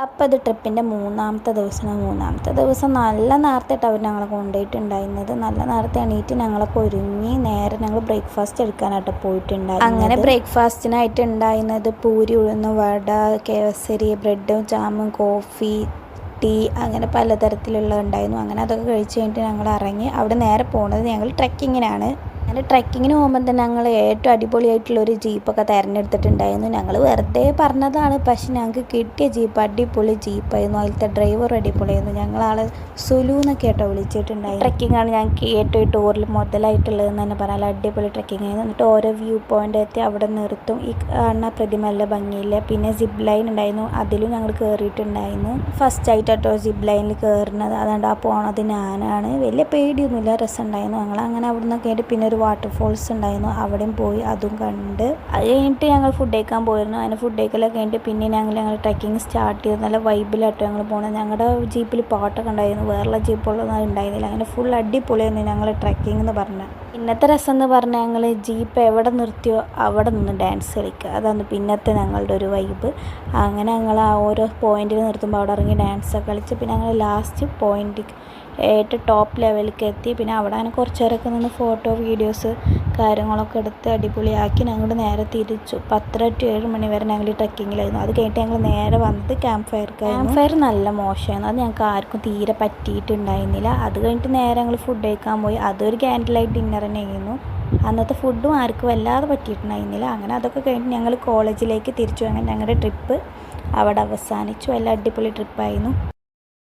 അപ്പോൾ അത് ട്രിപ്പിൻ്റെ മൂന്നാമത്തെ ദിവസം നല്ല നേരത്തെ അവർ ഞങ്ങളെ കൊണ്ടുപോയിട്ടുണ്ടായിരുന്നത്. നല്ല നേരത്തെ എണീറ്റ് ഞങ്ങളൊക്കെ ഒരുങ്ങി നേരെ ഞങ്ങൾ ബ്രേക്ക്ഫാസ്റ്റ് എടുക്കാനായിട്ട് പോയിട്ടുണ്ടായി. അങ്ങനെ ബ്രേക്ക്ഫാസ്റ്റിനായിട്ട് ഉണ്ടായിരുന്നത് പൂരി, ഉഴുന്ന് വട, കേസരി, ബ്രെഡും ജാമും, കോഫി, ടീ, അങ്ങനെ പലതരത്തിലുള്ള ഉണ്ടായിരുന്നു. അങ്ങനെ അതൊക്കെ കഴിച്ച് കഴിഞ്ഞിട്ട് ഞങ്ങൾ ഇറങ്ങി. അവിടെ നേരെ പോകുന്നത് ഞങ്ങൾ ട്രെക്കിങ്ങിനാണ്. അങ്ങനെ ട്രെക്കിങ്ങിന് പോകുമ്പോൾ തന്നെ ഞങ്ങൾ ഏറ്റവും അടിപൊളിയായിട്ടുള്ളൊരു ജീപ്പൊക്കെ തിരഞ്ഞെടുത്തിട്ടുണ്ടായിരുന്നു. ഞങ്ങൾ വെറുതെ പറഞ്ഞതാണ്, പക്ഷെ ഞങ്ങൾക്ക് കിട്ടിയ ജീപ്പ് അടിപൊളി ജീപ്പായിരുന്നു. അതിലത്തെ ഡ്രൈവർ അടിപൊളിയായിരുന്നു. ഞങ്ങളാൾ സുലു എന്നൊക്കെ കേട്ടോ വിളിച്ചിട്ടുണ്ടായിരുന്നു. ട്രെക്കിങ്ങാണ് ഞങ്ങൾക്ക് ഏറ്റവും ഈ ടൂറിൽ മുതലായിട്ടുള്ളതെന്ന് തന്നെ പറയാം. അടിപൊളി ട്രെക്കിങ് ആയിരുന്നു. എന്നിട്ട് ഓരോ വ്യൂ പോയിൻ്റ് എത്തി അവിടെ നിർത്തും. ഈ കാണുന്ന പ്രതിമ നല്ല ഭംഗിയില്ല. പിന്നെ സിപ്പ് ലൈൻ ഉണ്ടായിരുന്നു, അതിലും ഞങ്ങൾ കയറിയിട്ടുണ്ടായിരുന്നു. ഫസ്റ്റ് ആയിട്ടോ സിപ്പ് ലൈനിൽ കയറുന്നത്. അതുകൊണ്ട് ആ പോണത് ഞാനാണ്. വലിയ പേടിയൊന്നുമില്ല, രസമുണ്ടായിരുന്നു. ഞങ്ങൾ അങ്ങനെ അവിടെ നിന്നൊക്കെ ആയിട്ട് പിന്നെ ഒരു വാട്ടർഫോൾസ് ഉണ്ടായിരുന്നു, അവിടെയും പോയി അതും കണ്ട്. അത് കഴിഞ്ഞിട്ട് ഞങ്ങൾ ഫുഡ് കഴിക്കാൻ പോയിരുന്നു. അതിന് ഫുഡ് കഴിക്കലൊക്കെ കഴിഞ്ഞിട്ട് പിന്നെ ഞങ്ങൾ ട്രെക്കിങ് സ്റ്റാർട്ട് ചെയ്തു. നല്ല വൈബിലാട്ടോ ഞങ്ങൾ പോകുന്നത്. ഞങ്ങളുടെ ജീപ്പിൽ പാട്ടൊക്കെ ഉണ്ടായിരുന്നു, വേറെയുള്ള ജീപ്പുകളൊന്നും ഉണ്ടായിരുന്നില്ല. അങ്ങനെ ഫുൾ അടിപൊളിയായിരുന്നു ഞങ്ങൾ ട്രെക്കിംഗ് എന്ന് പറഞ്ഞാൽ. പിന്നത്തെ രസം എന്ന് പറഞ്ഞാൽ ഞങ്ങൾ ജീപ്പ് എവിടെ നിർത്തിയോ അവിടെ നിന്ന് ഡാൻസ് കളിക്കുക. അതാണ് പിന്നത്തെ ഞങ്ങളുടെ ഒരു വൈബ്. അങ്ങനെ ഞങ്ങൾ ആ ഓരോ പോയിന്റിൽ നിർത്തുമ്പോൾ അവിടെ ഇറങ്ങി ഡാൻസൊക്കെ കളിച്ച് പിന്നെ ഞങ്ങൾ ലാസ്റ്റ് പോയിന്റ് ഏറ്റവും ടോപ്പ് ലെവലിലേക്ക് എത്തി. പിന്നെ അവിടെ അങ്ങനെ കുറച്ച് നേരമൊക്കെ നിന്ന് ഫോട്ടോ, വീഡിയോസ് കാര്യങ്ങളൊക്കെ എടുത്ത് അടിപൊളിയാക്കി ഞങ്ങൾ നേരെ തിരിച്ചു. 10:30 to 7 മണി വരെ ഞങ്ങൾ ഈ ട്രെക്കിങ്ങിലായിരുന്നു. അത് കഴിഞ്ഞിട്ട് ഞങ്ങൾ നേരെ വന്നത് ക്യാമ്പ് ഫയർ നല്ല മോശമായിരുന്നു. അത് ഞങ്ങൾക്ക് ആർക്കും തീരെ പറ്റിയിട്ടുണ്ടായിരുന്നില്ല. അത് കഴിഞ്ഞിട്ട് നേരെ ഞങ്ങൾ ഫുഡ് കഴിക്കാൻ പോയി. അതൊരു ക്യാൻഡിൽ ലൈറ്റ് ഡിന്നർ തന്നെ ആയിരുന്നു. അന്നത്തെ ഫുഡും ആർക്കും വല്ലാതെ പറ്റിയിട്ടുണ്ടായിരുന്നില്ല. അങ്ങനെ അതൊക്കെ കഴിഞ്ഞിട്ട് ഞങ്ങൾ കോളേജിലേക്ക് തിരിച്ചു. അങ്ങനെ ഞങ്ങളുടെ ട്രിപ്പ് അവിടെ അവസാനിച്ചു. എല്ലാം അടിപൊളി ട്രിപ്പായിരുന്നു.